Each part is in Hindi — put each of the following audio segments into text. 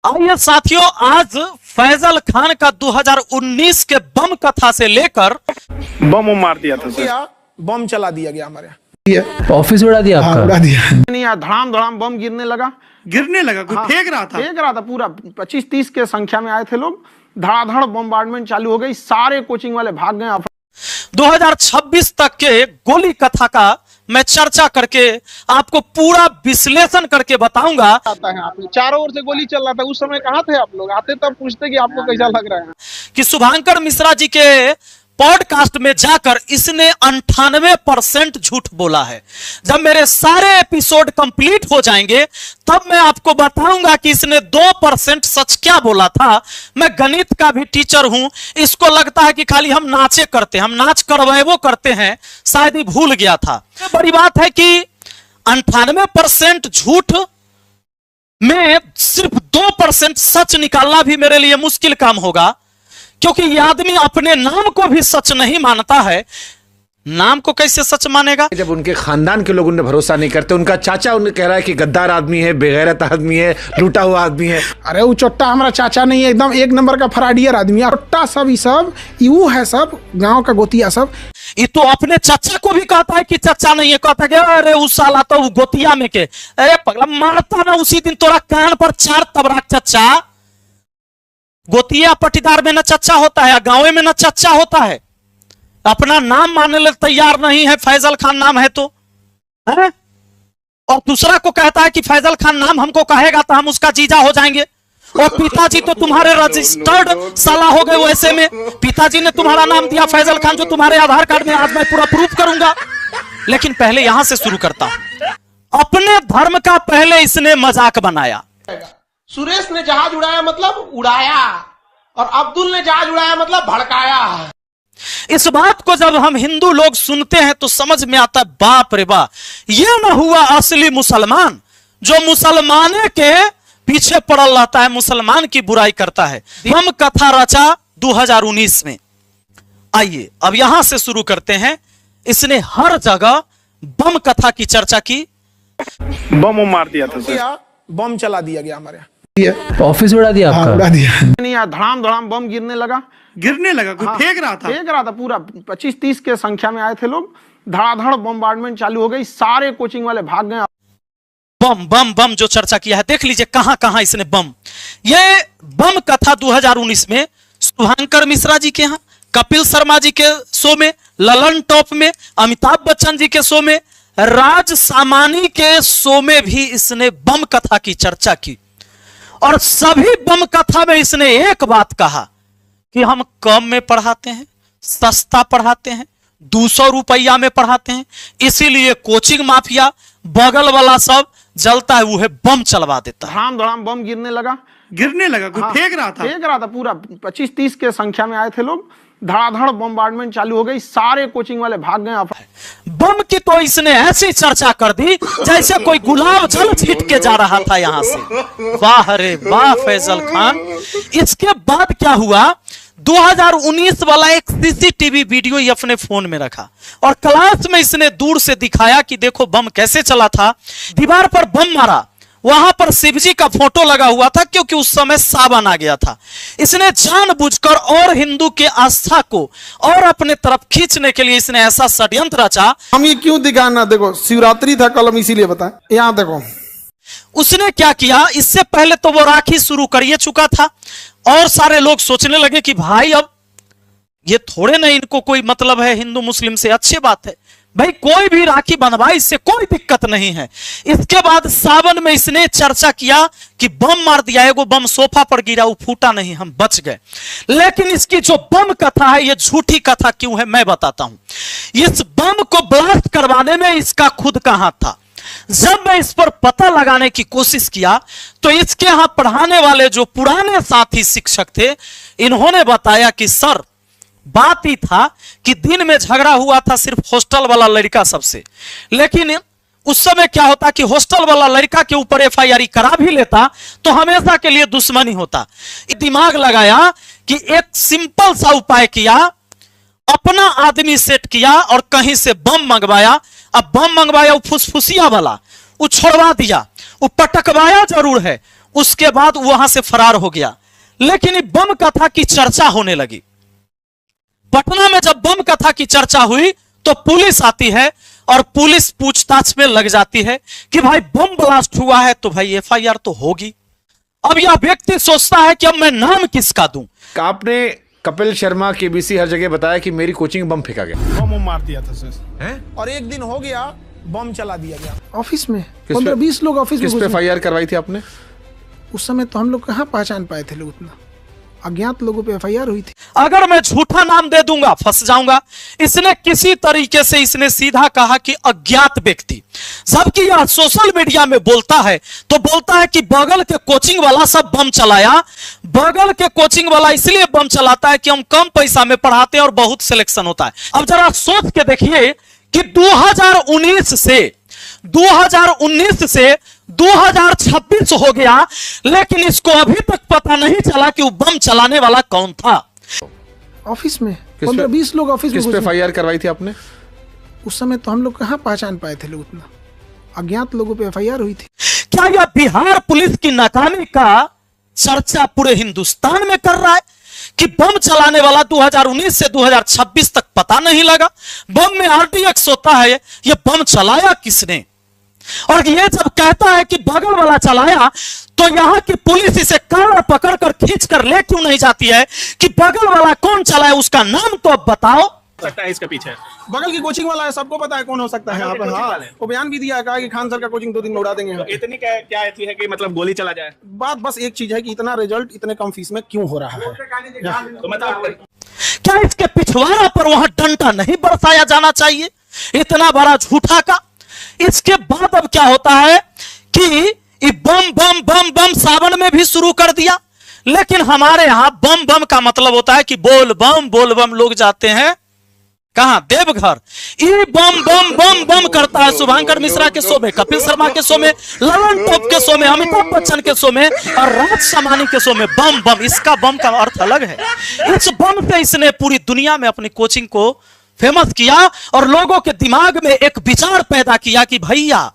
आइए साथियों, आज फैजल खान का 2019 के बम कथा से लेकर बम मार दिया था सर। बम चला दिया गया हमारे यहाँ, ऑफिस उड़ा दिया आपका? उड़ा दिया नहीं यार, धड़ाम धड़ाम बम गिरने लगा। कोई फेंक रहा था पूरा 25-30 के संख्या में आए थे लोग। धड़ाधड़ बम्बार्डमेंट चालू हो गई, सारे कोचिंग वाले भाग गए। 2026 तक के गोली कथा का मैं चर्चा करके आपको पूरा विश्लेषण करके बताऊंगा। आता है आपने चारों ओर से गोली चल रहा था, उस समय कहाँ थे आप लोग? आते तब पूछते कि आपको कैसा लग रहा है कि शुभांकर मिश्रा जी के पॉडकास्ट में जाकर इसने 98% झूठ बोला है। जब मेरे सारे एपिसोड कंप्लीट हो जाएंगे तब मैं आपको बताऊंगा कि इसने 2% सच क्या बोला था। मैं गणित का भी टीचर हूं, इसको लगता है कि खाली हम नाचे करते हैं, हम नाच करवाए वो करते हैं, शायद ही भूल गया था। बड़ी बात है कि 98% झूठ में सिर्फ 2% सच निकालना भी मेरे लिए मुश्किल काम होगा, क्योंकि यह आदमी अपने नाम को भी सच नहीं मानता है। नाम को कैसे सच मानेगा जब उनके खानदान के लोग उन्हें भरोसा नहीं करते? उनका चाचा उन्हें कह रहा है कि गद्दार आदमी है, बेगैरत आदमी है, लूटा हुआ आदमी है। अरे वो चोट्टा हमारा चाचा नहीं है, एकदम एक नंबर का फराडियर आदमी है। चोट्टा सब, ये सब यू है, सब गांव का गोतिया सब। ये तो अपने चाचा को भी कहता है कि चाचा नहीं है, कहता है कि अरे उस साला तो गोतिया में के, अरे पगला मारता ना उसी दिन तोरा कान पर 4 तबराक। चाचा गोतिया पटीदार में न चच्चा होता है, गांव में न चच्चा होता है। अपना नाम मानने ले तैयार नहीं है, फैजल खान नाम है तो है? और दूसरा को कहता है कि फैजल खान नाम हमको कहेगा तो हम उसका जीजा हो जाएंगे। और पिताजी तो तुम्हारे रजिस्टर्ड साला हो गए। वैसे में पिताजी ने तुम्हारा नाम दिया फैजल खान, जो तुम्हारे आधार कार्ड में आज मैं पूरा प्रूफ करूंगा। लेकिन पहले यहां से शुरू करता हूं। अपने धर्म का पहले इसने मजाक बनाया। सुरेश ने जहाज उड़ाया मतलब उड़ाया, और अब्दुल ने जहाज उड़ाया मतलब भड़काया। इस बात को जब हम हिंदू लोग सुनते हैं तो समझ में आता है, बाप रे बाप, यह ना हुआ असली मुसलमान जो मुसलमाने के पीछे पड़ल रहता है, मुसलमान की बुराई करता है। बम कथा रचा 2019 में। आइए अब यहां से शुरू करते हैं। इसने हर जगह बम कथा की चर्चा की। बम मार दिया था सर। बम चला दिया गया हमारे यहाँ, ऑफिस उड़ा दिया आपका? उड़ा दिया नहीं यार, धड़ाम धड़ाम बम गिरने लगा। कोई फेंक रहा था पूरा 25-30 के संख्या में आए थे लोग। धड़ाधड़ बम्बार्डमेंट चालू हो गई, सारे कोचिंग वाले भाग गए। बम बम बम जो चर्चा किया है, देख लीजिए कहां कहां इसने बम। ये बम कथा 2019 में शुभांकर मिश्रा जी के यहाँ, कपिल शर्मा जी के शो में, ललन टॉप में, अमिताभ बच्चन जी के शो में, राज सामानी के शो में भी इसने बम कथा की चर्चा की। और सभी बम कथा में इसने एक बात कहा कि हम कम में पढ़ाते हैं, सस्ता पढ़ाते हैं, 200 रुपया में पढ़ाते हैं, इसीलिए कोचिंग माफिया बगल वाला सब जलता है, वो है बम चलवा देता है। धड़ाम धड़ाम बम गिरने लगा। कोई फेंक रहा था पूरा 25-30 के संख्या में आए थे लोग। धड़ाधड़ बम्बार्डमेंट चालू हो गई, सारे कोचिंग वाले भाग गए। बम की तो इसने ऐसी चर्चा कर दी जैसे कोई गुलाब जल छीट के जा रहा था यहां से। वाह रे वाह फैजल खान। इसके बाद क्या हुआ, 2019 वाला एक सीसीटीवी वीडियो ही अपने फोन में रखा और क्लास में इसने दूर से दिखाया कि देखो बम कैसे चला था। दीवार पर बम मारा, वहां पर शिवजी का फोटो लगा हुआ था, क्योंकि उस समय सावन आ गया था। इसने जानबूझकर और हिंदू के आस्था को और अपने तरफ खींचने के लिए इसने ऐसा षड्यंत्र रचा। हम ये क्यों दिखाना, देखो शिवरात्रि था कल, हम इसीलिए बताएं। यहाँ देखो उसने क्या किया, इससे पहले तो वो राखी शुरू कर चुका था और सारे लोग सोचने लगे कि भाई अब ये थोड़े नहीं इनको कोई मतलब है हिंदू मुस्लिम से, अच्छी बात है भाई, कोई भी राखी बंधवाई, इससे कोई दिक्कत नहीं है। इसके बाद सावन में इसने चर्चा किया कि बम मार दिया, एगो बम सोफा पर गिरा, वो फूटा नहीं, हम बच गए। लेकिन इसकी जो बम कथा है, ये झूठी कथा क्यों है मैं बताता हूं। इस बम को ब्लास्ट करवाने में इसका खुद का हाथ था। जब मैं इस पर पता लगाने की कोशिश किया तो इसके यहां पढ़ाने वाले जो पुराने साथी शिक्षक थे, इन्होंने बताया कि सर बात ही था कि दिन में झगड़ा हुआ था सिर्फ हॉस्टल वाला लड़का सबसे, लेकिन उस समय क्या होता कि हॉस्टल वाला लड़का के ऊपर एफआईआर करा भी लेता तो हमेशा के लिए दुश्मनी होता। दिमाग लगाया कि एक सिंपल सा उपाय किया, अपना आदमी सेट किया और कहीं से बम मंगवाया। अब बम मंगवाया वो फुसफुसिया वाला, वो छोड़वा दिया, वो पटकवाया जरूर है, उसके बाद वहां से फरार हो गया। लेकिन ये बम कथा की चर्चा होने लगी। पटना में जब बम कथा की चर्चा हुई तो पुलिस आती है और पुलिस पूछताछ में लग जाती है कि भाई बम ब्लास्ट हुआ है तो भाई एफआईआर तो होगी। अब यह व्यक्ति सोचता है कि अब मैं नाम किसका दूं। आपने कपिल शर्मा केबीसी हर जगह बताया कि मेरी कोचिंग बम फेंका गया, बम मार दिया था सर। हैं? और एक दिन हो गया बम चला दिया गया ऑफिस में 15-20 लोग ऑफिस में किस पे घुसे। एफआईआर करवाई थी आपने? उस समय तो हम लोग कहाँ पहचान पाए थे लोग, उतना अज्ञात लोगों पे एफआईआर हुई थी। अगर मैं झूठा नाम दे दूंगा फंस जाऊंगा। इसने किसी तरीके से इसने सीधा कहा कि अज्ञात व्यक्ति, जबकि यह सोशल मीडिया में बोलता है तो बोलता है कि बगल के कोचिंग वाला सब बम चलाया। बगल के कोचिंग वाला इसलिए बम चलाता है कि हम कम पैसा में पढ़ाते हैं और बहुत सिलेक्शन होता है। अब जरा सोच के देखिए कि 2019 से 2026 हो गया, लेकिन इसको अभी तक पता नहीं चला कि वो बम चलाने वाला कौन था। ऑफिस में 15-20 लोग ऑफिस में किस पे घुसे। एफआईआर करवाई थी आपने? उस समय तो हम लोग कहाँ पहचान पाए थे लोग, उतना अज्ञात लोगों पे एफआईआर हुई थी। क्या यह बिहार पुलिस की नाकामी का चर्चा पूरे हिंदुस्तान में कर रहा है कि बम चलाने वाला 2019 से 2026 तक पता नहीं लगा? बम में आरडीएक्स होता है, यह बम चलाया किसने? और ये जब कहता है कि बगल वाला चलाया तो यहां की पुलिस इसे कार पकड़ कर खींच कर ले क्यों नहीं जाती है कि बगल वाला कौन चलाया, उसका नाम तो अब बताओ। सकता है इसके पीछे बगल की कोचिंग वाला है, सबको पता है कौन हो सकता है। हाँ, वो बयान भी दिया है, कहा कि खान सर का कोचिंग 2 दिन में उड़ा देंगे। तो इतनी क्या ऐसी है कि मतलब गोली चला जाए? बात बस एक चीज है कि इतना रिजल्ट इतने कम फीस में क्यों हो रहा है। तो मतलब क्या इसके पिछवाड़ा पर वहां डंडा नहीं बरसाया जाना चाहिए इतना बड़ा झूठा का? इसके बाद अब क्या होता है कि बम बम बम बम सावन में भी शुरू कर दिया। लेकिन हमारे यहां बम बम का मतलब होता है कि बोल बम लोग जाते हैं कहां? देवघर। ये बम बम बम बम करता है शुभांकर मिश्रा के शो में, कपिल शर्मा के शो में, ललन टॉप के शो में, अमिताभ बच्चन के शो में और राज शमानी के शो में बम बम। इसका बम का अर्थ अलग है। इस बम से इसने पूरी दुनिया में अपनी कोचिंग को फेमस किया और लोगों के दिमाग में एक विचार पैदा किया कि भैया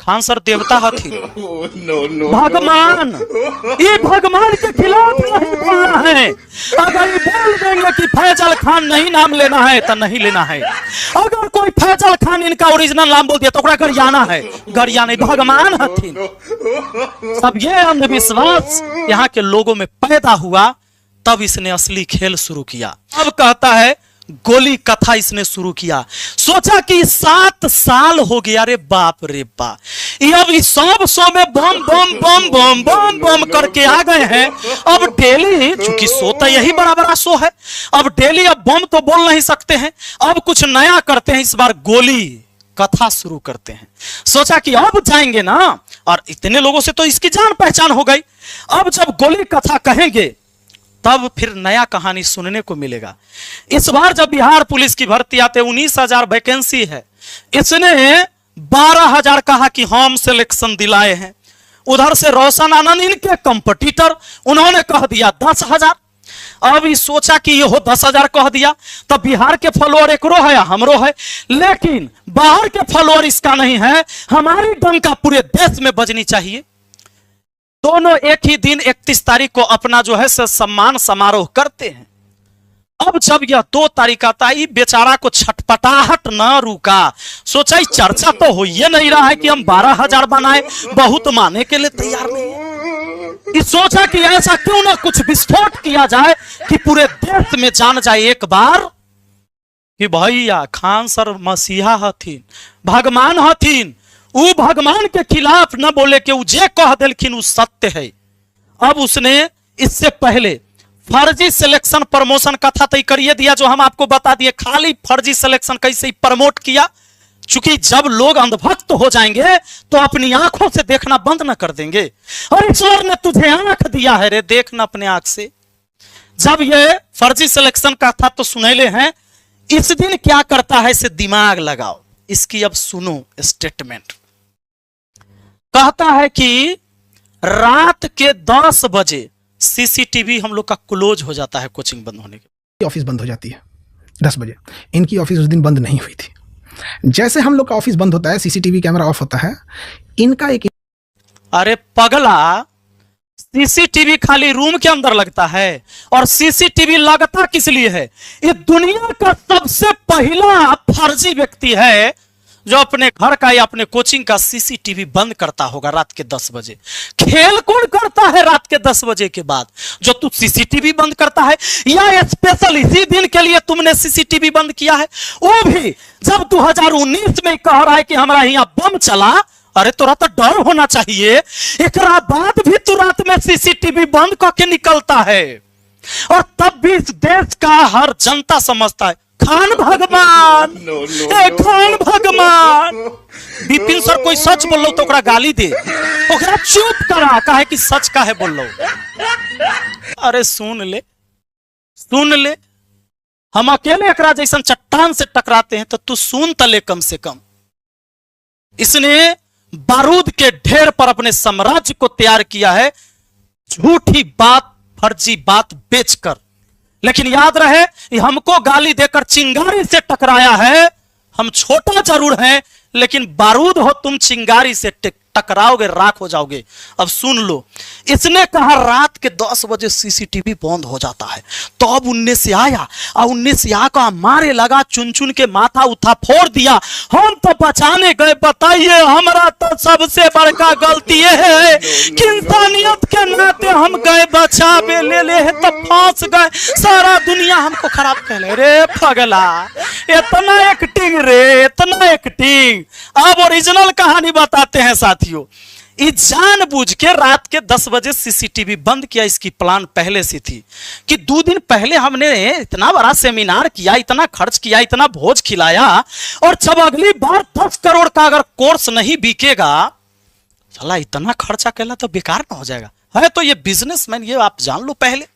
खान सर देवता हथी, भगवान, ये भगवान के खिलाफ नहीं बोलना है। अगर ये बोल देंगे कि फैजल खान नहीं नाम लेना है तो नहीं लेना है। अगर कोई फैजल खान इनका ओरिजिनल नाम बोल दिया तो गरियाना है, गरिया नहीं, भगवान हथी। सब ये अंधविश्वास यहाँ के लोगों में पैदा हुआ, तब इसने असली खेल शुरू किया। अब कहता है गोली कथा इसने शुरू किया। सोचा कि 7 साल हो गया, रे बाप रे बाप, ये अब इस सब शो में बम बम बम बम बम बम करके आ गए हैं। अब डेली, चूंकि शो तो यही बड़ा बड़ा शो है, अब डेली अब बम तो बोल नहीं सकते हैं, अब कुछ नया करते हैं, इस बार गोली कथा शुरू करते हैं। सोचा कि अब जाएंगे ना, और इतने लोगों से तो इसकी जान पहचान हो गई, अब जब गोली कथा कहेंगे तब फिर नया कहानी सुनने को मिलेगा। इस बार जब बिहार पुलिस की भर्ती आते 19,000 वैकेंसी है, इसने 12,000 कहा कि हम सिलेक्शन दिलाए हैं। उधर से रोशन आनंद इनके कंपटीटर, उन्होंने कह दिया 10,000। अब ये सोचा कि ये हो 10,000 कह दिया, तब बिहार के फॉलोअर एकरो है हमरो है, लेकिन बाहर के फॉलोअर इसका नहीं है। हमारी डंका पूरे देश में बजनी चाहिए। दोनों एक ही दिन 31 तारीख को अपना जो है सम्मान समारोह करते हैं। अब जब यह 2 तारीख आता है, बेचारा को छटपटाहट न रुका। सोचा चर्चा तो हो ही नहीं रहा है कि हम 12,000 बनाए, बहुत माने के लिए तैयार नहीं है। इस सोचा कि ऐसा क्यों ना कुछ विस्फोट किया जाए कि पूरे देश में जान जाए एक बार कि भैया खान सर मसीहा हथिन, भगवान हथिन। वो भगवान के खिलाफ न बोले कि जे कह दिलखिन उ सत्य है। अब उसने इससे पहले फर्जी सिलेक्शन प्रमोशन कथा तय करिए दिया, जो हम आपको बता दिए। खाली फर्जी सिलेक्शन कैसे प्रमोट किया, चूंकि जब लोग अंधभक्त हो जाएंगे तो अपनी आंखों से देखना बंद न कर देंगे। और ईश्वर ने तुझे आंख दिया है रे, देखना अपने आंख से। जब ये फर्जी सिलेक्शन कथा तो सुनैले हैं, इस दिन क्या करता है इसे दिमाग लगाओ। इसकी अब सुनो स्टेटमेंट। कहता है कि रात के 10 बजे सीसीटीवी हम लोग का क्लोज हो जाता है कोचिंग बंद होने के। ऑफिस बंद हो जाती है 10 बजे। इनकी ऑफिस उस दिन बंद नहीं हुई थी। जैसे हम लोग का ऑफिस बंद होता है, सीसीटीवी कैमरा ऑफ होता है, इनका एक, अरे पगला, सीसीटीवी खाली रूम के अंदर लगता है, और सीसीटीवी लगता किस लिए है? ये दुनिया का सबसे पहला फर्जी व्यक्ति है जो अपने घर का या अपने कोचिंग का सीसीटीवी बंद करता होगा रात के 10 बजे। खेल कौन करता है रात के 10 बजे के बाद? जो तू सीसीटीवी बंद करता है, या स्पेशल इसी दिन के लिए तुमने सीसीटीवी बंद किया है, वो भी जब 2019 में कह रहा है कि हमारा यहाँ बम चला। अरे तोरा तो डर होना चाहिए, एक बाद भी तू रात में सीसीटीवी बंद करके निकलता है, और तब भी इस देश का हर जनता समझता है खान भगवान, खान भगवान। बिपिन सर कोई सच बोल लो तो ओकरा गाली दे, ओकरा चुप करा, काहे कि सच का है बोल लो। अरे सुन ले, सुन ले, हम अकेले एकरा जैसन चट्टान से टकराते हैं तो तू सुन तले कम से कम। इसने बारूद के ढेर पर अपने साम्राज्य को तैयार किया है, झूठी बात, फर्जी बात बेचकर। लेकिन याद रहे, ये हमको गाली देकर चिंगारी से टकराया है। हम छोटा जरूर हैं, लेकिन बारूद हो तुम, चिंगारी से टकराओगे, राख हो जाओगे। अब सुन लो, इसने कहा रात के 10 बजे सीसीटीवी बंद हो जाता है, तो अब 19 से आया और 19 से आकर मारे लगा, चुन चुन के माथा उठा फोड़ दिया। हम तो बचाने गए, बताइए हमारा तो सबसे बड़का गलती ये है कि इंसानियत के नाते हम गए बचावे, ले तो फांस गए, सारा दुनिया हमको खराब कह ले। रे पगला, इतना एक्टिंग रे, इतना एक्टिंग। अब ओरिजिनल कहानी बताते हैं साथियों। ये जानबूझ के रात के 10 बजे सीसीटीवी बंद किया, इसकी प्लान पहले से थी कि 2 दिन पहले हमने इतना बड़ा सेमिनार किया, इतना खर्च किया, इतना भोज खिलाया, और जब अगली बार 10 करोड़ का अगर कोर्स नहीं बिकेगा, चला इतना खर्चा कहला तो बेकार ना हो जाएगा। है तो ये बिजनेसमैन, ये आप जान लो पहले।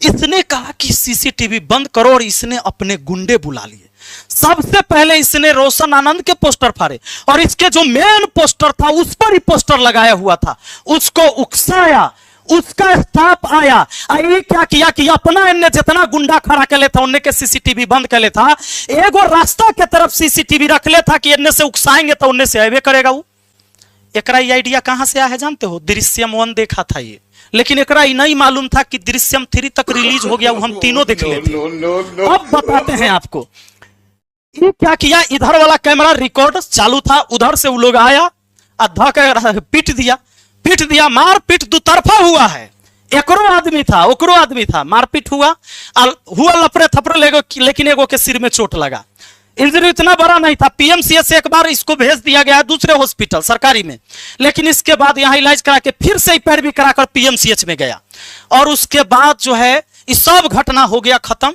इसने कहा कि सीसीटीवी बंद करो, और इसने अपने गुंडे बुला लिए। सबसे पहले इसने रोशन आनंद के पोस्टर फाड़े, और इसके जो मेन पोस्टर था उस पर ही पोस्टर लगाया हुआ था, उसको उकसाया, उसका स्टाफ आया। ये क्या किया कि अपना इनने जितना गुंडा खड़ा कर लेता उनने के सीसीटीवी बंद कर लेता, एगो रास्ता के तरफ सीसीटीवी रख लेता कि इनने से उकसाएंगे तो उनने से आवे करेगा। वो एकरा ये आइडिया कहां से आया है जानते हो? दृश्यम 1 देखा था ये, लेकिन एकरा ये नहीं मालूम था कि दृश्यम 3 तक रिलीज हो गया, वो हम तीनों देख लेते। अब बताते हैं आपको ये क्या किया। इधर वाला कैमरा रिकॉर्ड चालू था, उधर से वो लोग आया, अधा पीट दिया, मार पीट दो तरफा हुआ है। एकरो आदमी था, ओकरो आदमी था, मारपीट हुआ लपड़े थपड़े, लेकिन एगो के सिर में चोट लगा। इंजरी इतना बड़ा नहीं था। पीएमसीएच से एक बार इसको भेज दिया गया दूसरे हॉस्पिटल सरकारी में, लेकिन इसके बाद यहाँ इलाज करा के फिर से पैरवी कराकर पीएमसीएच में गया, और उसके बाद जो है ये सब घटना हो गया खत्म।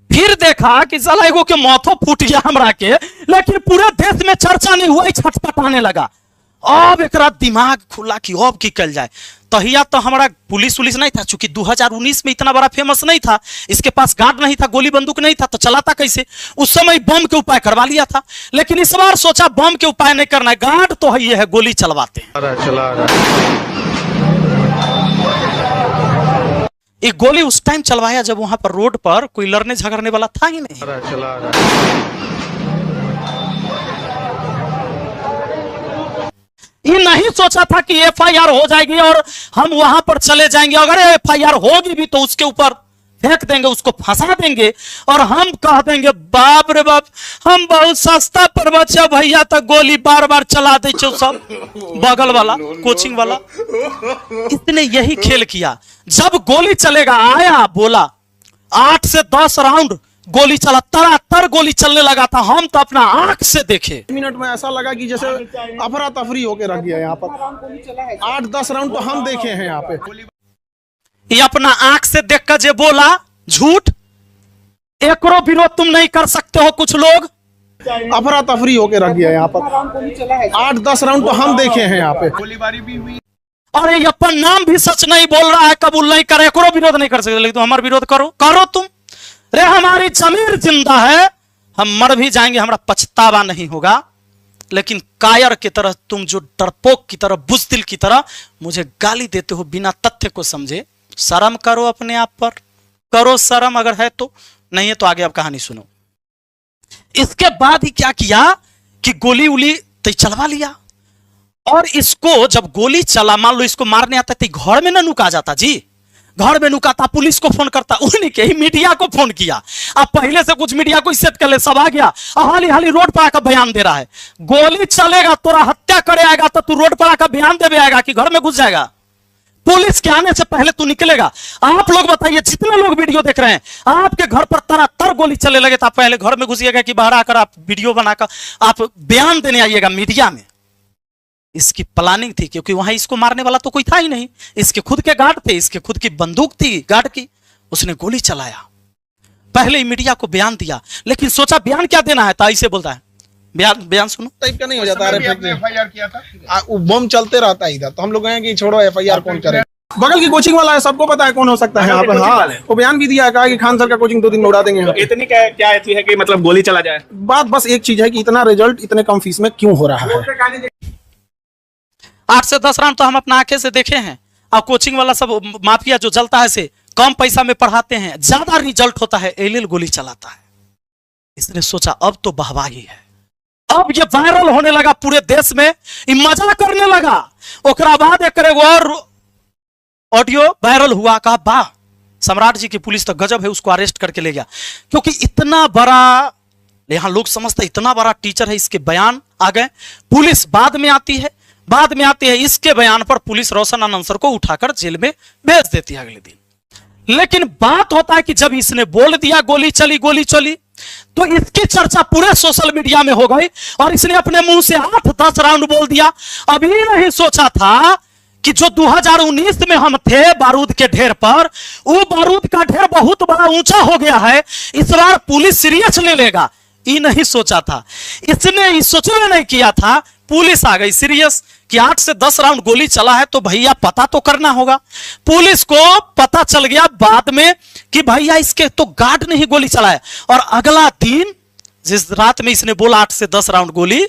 फिर देखा कि साला एगो के माथो फूट गया हमरा के, लेकिन पूरे देश में चर्चा नहीं हुआ, छटपटाने लगा। अब एकरा दिमाग खुला कि अब की कल जाए। तहिया तो हमारा पुलिस नहीं था, चूंकि 2019 में इतना बड़ा फेमस नहीं था, इसके पास गार्ड नहीं था, गोली बंदूक नहीं था, तो चलाता कैसे? उस समय बम के उपाय करवा लिया था, लेकिन इस बार सोचा बम के उपाय नहीं करना है, गार्ड तो है, ये है, गोली चलवाते हैं। एक गोली उस टाइम चलवाया जब वहां पर रोड पर कोई लड़ने झगड़ने वाला था ही नहीं। ये नहीं सोचा था कि एफआईआर हो जाएगी और हम वहां पर चले जाएंगे, अगर एफआईआर होगी भी तो उसके ऊपर फेंक देंगे, उसको फंसा देंगे, और हम कह देंगे बाप रे बाप हम बहुत सस्ता पर बचा भैया, तक गोली बार बार चला दे सब बगल वाला कोचिंग वाला। इसने यही खेल किया। जब गोली चलेगा आया, बोला 8 से 10 राउंड गोली चला, तरातर गोली चलने लगा था, हम तो अपना आंख से देखे। मिनट में ऐसा लगा कि जैसे अफरा तफरी होके रख गया यहाँ पर। 8-10 राउंड तो हम देखे हैं यहाँ पे। ये अपना आंख से देखकर जे बोला झूठ, एकरो विरोध तुम नहीं कर सकते हो। कुछ लोग अफरा तफरी होके रख गया यहाँ पर। 8-10 राउंड तो हम देखे हैं यहाँ पे। गोलीबारी भी हुई, और ये अपन नाम भी सच नहीं बोल रहा है, कबूल नहीं करे, एकरो विरोध नहीं कर सकते, लेकिन तुम हमारा विरोध करो तुम। रे हमारी जमीर जिंदा है, हम मर भी जाएंगे, हमारा पछतावा नहीं होगा, लेकिन कायर की तरह तुम जो डरपोक की तरह, बुज़दिल की तरह मुझे गाली देते हो बिना तथ्य को समझे। शर्म करो अपने आप पर, करो शर्म अगर है तो, नहीं है तो आगे अब कहानी सुनो। इसके बाद ही क्या किया कि गोली उली तो चलवा लिया, और इसको जब गोली चला, मान लो इसको मारने आता तो घर में ना नुका जाता जी, घर में नुकाता, पुलिस को फोन करता, उन्हीं के ही मीडिया को फोन किया। अब पहले से कुछ मीडिया को इज्जत कर ले, सब आ गया, हाली हाली रोड पर आकर बयान दे रहा है। गोली चलेगा, तोरा हत्या करे आएगा तो तू रोड पर आकर बयान देवे आएगा कि घर में घुस जाएगा? पुलिस के आने से पहले तू निकलेगा। आप लोग बताइए, जितने लोग वीडियो देख रहे हैं, आपके घर पर तरह गोली चले लगे तो आप पहले घर में घुसिएगा कि बाहर आकर आप वीडियो बनाकर आप बयान देने आइएगा मीडिया में? इसकी प्लानिंग थी, क्योंकि वहां इसको मारने वाला तो कोई था ही नहीं, इसके खुद के गार्ड थे, इसके खुद की बंदूक थी गार्ड की, उसने गोली चलाया। पहले ही मीडिया को बयान दिया, लेकिन सोचा बयान क्या देना है, तो ऐसे बोलता है बयान सुनो टाइप का नहीं हो जाता। एफआईआर किया था, वो बम चलते रहता है इधर, तो हम लोग कहें कि छोड़ो एफआईआर कौन करे। बगल की कोचिंग वाला है, सबको पता है कौन हो सकता है यहाँ पर। हाँ, वो बयान भी दिया है, कहा कि खान सर का कोचिंग 2 दिन में उड़ा देंगे। इतनी क्या ऐसी है कि मतलब गोली चला जाए? बात बस एक चीज है कि इतना रिजल्ट इतने कम फीस में क्यों हो रहा है। 8 से 10 राउंड तो हम अपना आंखें से देखे हैं। अब कोचिंग वाला सब माफिया जो जलता है से कम पैसा में पढ़ाते हैं, ज्यादा रिजल्ट होता है, एल गोली चलाता है। इसने सोचा अब तो वाहवाही है, अब ये वायरल होने लगा पूरे देश में, मजा करने लगा। ओकरा बाद एक और ऑडियो वायरल हुआ, कहा वाह सम्राट जी की पुलिस तो गजब है, उसको अरेस्ट करके ले गया। क्योंकि इतना बड़ा, यहां लोग समझते इतना बड़ा टीचर है, इसके बयान आ गए। पुलिस बाद में आती है, इसके बयान पर पुलिस रोशन आनंद सर को उठाकर जेल में भेज देती है अगले दिन। लेकिन बात होता है कि जब इसने बोल दिया गोली चली, तो इसकी चर्चा पूरे सोशल मीडिया में हो गई और इसने अपने मुंह से 8-10 राउंड बोल दिया। अभी नहीं सोचा था कि जो 2019 में हम थे बारूद के ढेर पर, वो बारूद का ढेर बहुत बड़ा ऊंचा हो गया है, इस बार पुलिस सीरियस ले लेगा, ये नहीं सोचा था। इसने इस सोचने नहीं किया था, पुलिस आ गई सीरियस कि 8 से 10 राउंड गोली चला है तो भैया पता तो करना होगा। पुलिस को पता चल गया बाद में कि भैया इसके तो गार्ड ने ही गोली चलाया। और अगला दिन, जिस रात में इसने बोला 8 से 10 राउंड गोली,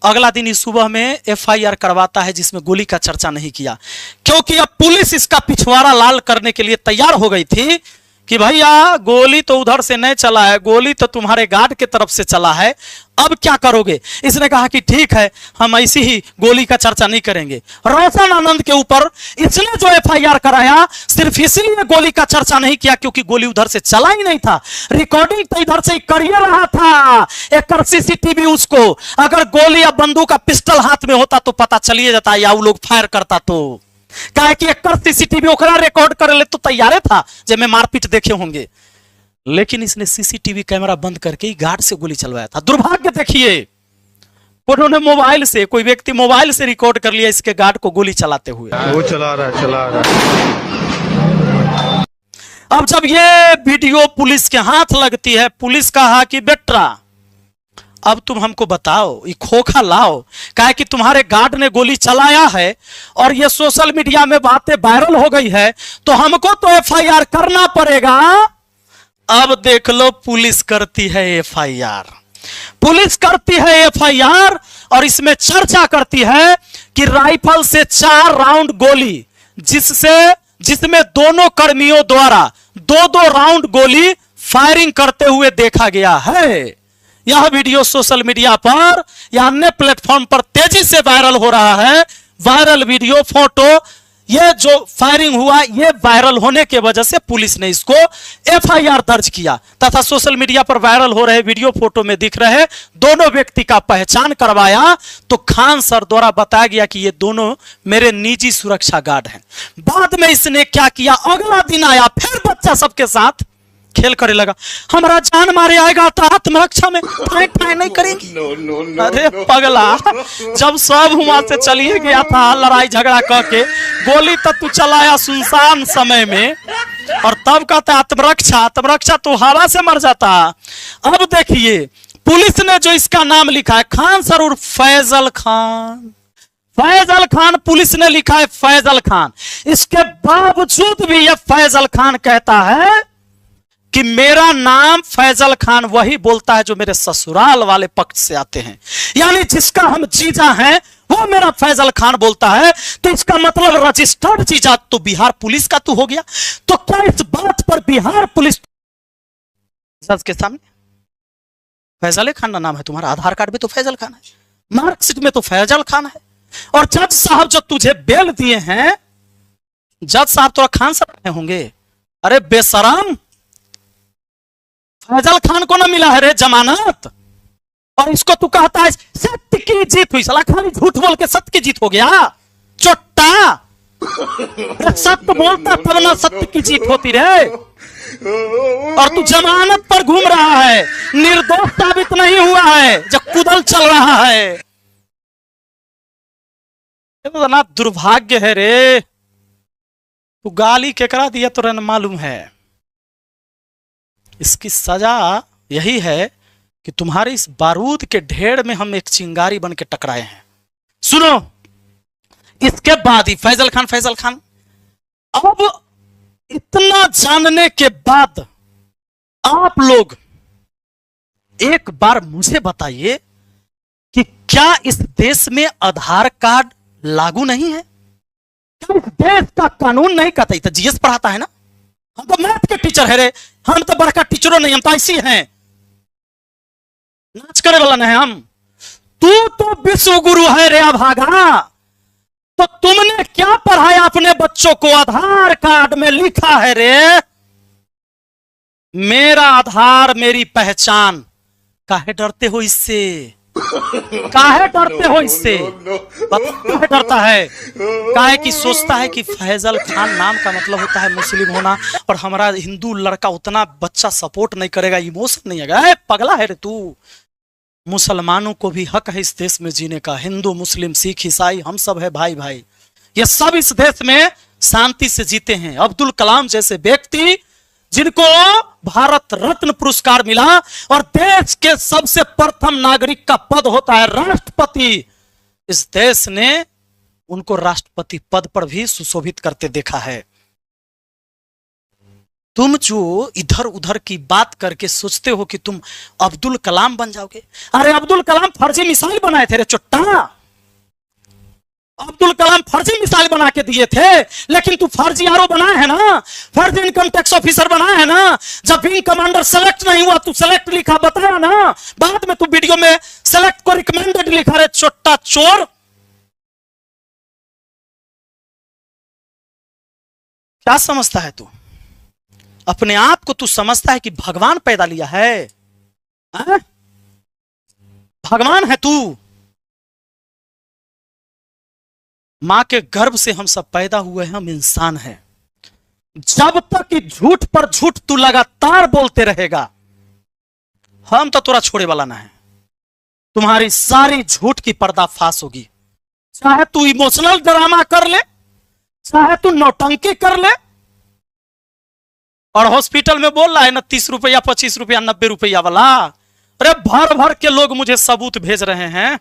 अगला दिन इस सुबह में एफआईआर करवाता है जिसमें गोली का चर्चा नहीं किया, क्योंकि अब पुलिस इसका पिछवाड़ा लाल करने के लिए तैयार हो गई थी कि भैया गोली तो उधर से नहीं चला है, गोली तो तुम्हारे गार्ड के तरफ से चला है, अब क्या करोगे? इसने कहा कि ठीक है, हम ऐसी ही गोली का चर्चा नहीं करेंगे। रोशन आनंद के ऊपर इसने जो एफआईआर कराया, सिर्फ इसलिए गोली का चर्चा नहीं किया क्योंकि गोली उधर से चला ही नहीं था, रिकॉर्डिंग तो इधर से कर ही रहा था। एक सीसीटीवी, उसको अगर गोली या बंदूक का पिस्टल हाथ में होता तो पता चलिए जाता, या वो लोग फायर करता तो कहा कि एक सीसीटीवी ओकरा रिकॉर्ड कर ले तो तैयार था जब मैं मारपीट देखे होंगे। लेकिन इसने सीसीटीवी कैमरा बंद करके ही गार्ड से गोली चलवाया था। दुर्भाग्य देखिए, उन्होंने मोबाइल से, कोई व्यक्ति मोबाइल से रिकॉर्ड कर लिया इसके गार्ड को गोली चलाते हुए। वो चला रहा है। अब जब ये वीडियो पुलिस के हाथ लगती है, पुलिस कहा कि बेटा अब तुम हमको बताओ, ये खोखा लाओ, कहा कि तुम्हारे गार्ड ने गोली चलाया है और ये सोशल मीडिया में बातें वायरल हो गई है, तो हमको तो एफआईआर करना पड़ेगा। अब देख लो, पुलिस करती है एफआईआर और इसमें चर्चा करती है कि राइफल से 4 राउंड गोली, जिसमें दोनों कर्मियों द्वारा 2-2 राउंड गोली फायरिंग करते हुए देखा गया है। यह वीडियो सोशल मीडिया पर या अन्य प्लेटफॉर्म पर तेजी से वायरल हो रहा है। वायरल वीडियो, फोटो, ये जो फायरिंग हुआ, ये वायरल होने के वजह से पुलिस ने इसको एफआईआर दर्ज किया तथा सोशल मीडिया पर वायरल हो रहे वीडियो, फोटो में दिख रहे दोनों व्यक्ति का पहचान करवाया तो खान सर द्वारा बताया गया कि ये दोनों मेरे निजी सुरक्षा गार्ड हैं। बाद में इसने क्या किया, अगला दिन आया, फिर बच्चा सबके साथ खेल करे लगा, हमारा जान मारे आएगा तो आत्मरक्षा में ठाई नहीं करेंगे। अरे पगला, जब सब वहां से चलिए गया था लड़ाई झगड़ा करके, गोली तक तू चलाया सुनसान समय में और तब कहता आत्मरक्षा तो हवा से मर जाता। अब देखिए, पुलिस ने जो इसका नाम लिखा है खान सर उर्फ फैजल खान, पुलिस ने लिखा है फैजल खान। इसके बावजूद भी यह फैजल खान कहता है कि मेरा नाम फैजल खान वही बोलता है जो मेरे ससुराल वाले पक्ष से आते हैं, यानी जिसका हम जीजा हैं वो मेरा फैजल खान बोलता है। तो इसका मतलब रजिस्टर्ड जीजा तो बिहार पुलिस का तू हो गया। तो क्या इस बात पर बिहार पुलिस सच के सामने फैजल खान का नाम है, तुम्हारा आधार कार्ड में तो फैजल खान है, मार्कशीट में तो फैजल खान है, और जज साहब जो तुझे बेल दिए हैं, जज साहब तो खान साहब रहे होंगे। अरे बेशरम, फैजल खान को ना मिला है रे जमानत, और इसको तू कहता है सत्य की जीत हुई। साला खाली झूठ बोल के सत्य की जीत हो गया, चोट्टा। सत्य बोलता तब ना सत्य की जीत होती रे। और तू जमानत पर घूम रहा है, निर्दोष साबित नहीं हुआ है, जब कुदल चल रहा है। ये तो ना दुर्भाग्य है रे। तू गाली केकरा दिया तो रहना मालूम है। इसकी सजा यही है कि तुम्हारे इस बारूद के ढेर में हम एक चिंगारी बन के टकराए हैं। सुनो, इसके बाद ही फैजल खान अब इतना जानने के बाद आप लोग एक बार मुझे बताइए कि क्या इस देश में आधार कार्ड लागू नहीं है? क्या इस देश का कानून नहीं कहता? तो जीएस पढ़ाता है ना, हम तो मैथ के टीचर है रे, हम तो बड़का टीचरों नहीं, हम तो ऐसी हैं, नाच करे वाला नहीं हम। तू तो विश्व गुरु है रे अभागा। तो तुमने क्या पढ़ाया अपने बच्चों को? आधार कार्ड में लिखा है रे, मेरा आधार मेरी पहचान। काहे डरते हो इससे? काहे डरते हो इससे? काहे डरता है? काहे की सोचता है कि फैजल खान नाम का मतलब होता है मुस्लिम होना, और हमारा हिंदू लड़का उतना बच्चा सपोर्ट नहीं करेगा, इमोशन नहीं है। पगला है रे तू। मुसलमानों को भी हक है इस देश में जीने का। हिंदू, मुस्लिम, सिख, ईसाई, हम सब है भाई भाई। ये सब इस देश में शांति से जीते हैं। अब्दुल कलाम जैसे व्यक्ति जिनको भारत रत्न पुरस्कार मिला, और देश के सबसे प्रथम नागरिक का पद होता है राष्ट्रपति, इस देश ने उनको राष्ट्रपति पद पर भी सुशोभित करते देखा है। तुम जो इधर उधर की बात करके सोचते हो कि तुम अब्दुल कलाम बन जाओगे। अरे अब्दुल कलाम फर्जी मिसाइल बनाए थे रे चुट्टा। अब्दुल कलाम फर्जी मिसाइल बना के दिए थे, लेकिन तू फर्जी आरओ बनाए है ना, फर्जी इनकम टैक्स ऑफिसर बनाए है ना। जब विंग कमांडर सेलेक्ट नहीं हुआ, तू सेलेक्ट लिखा, बताया ना। बाद में तू वीडियो में सेलेक्ट को रिकमेंडेड लिखा रे चोट्टा चोर। क्या समझता है तू? अपने आप को तू समझता है कि भगवान पैदा लिया है? भगवान है तू? मां के गर्भ से हम सब पैदा हुए हैं, हम इंसान हैं। जब तक कि झूठ पर झूठ तू लगातार बोलते रहेगा, हम तो तोरा छोड़े वाला ना है। तुम्हारी सारी झूठ की पर्दाफाश होगी। चाहे तू इमोशनल ड्रामा कर ले, चाहे तू नौटंकी कर ले, और हॉस्पिटल में बोल रहा है ना 30 रुपया, 25 रुपया, 90 रुपया वाला। अरे भर भर के लोग मुझे सबूत भेज रहे हैं।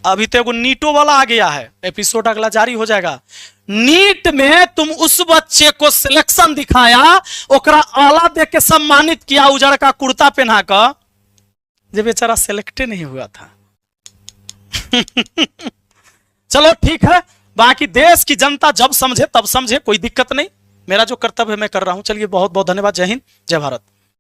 अभी तो एगो नीटो वाला आ गया है, एपिसोड अगला जारी हो जाएगा। नीट में तुम उस बच्चे को सिलेक्शन दिखाया, ओकरा आला दे के सम्मानित किया, उजड़ का कुर्ता पहना कर, जब बेचारा सिलेक्ट नहीं हुआ था। चलो ठीक है, बाकी देश की जनता जब समझे तब समझे, कोई दिक्कत नहीं। मेरा जो कर्तव्य है मैं कर रहा हूं। चलिए, बहुत बहुत धन्यवाद। जय हिंद, जय भारत।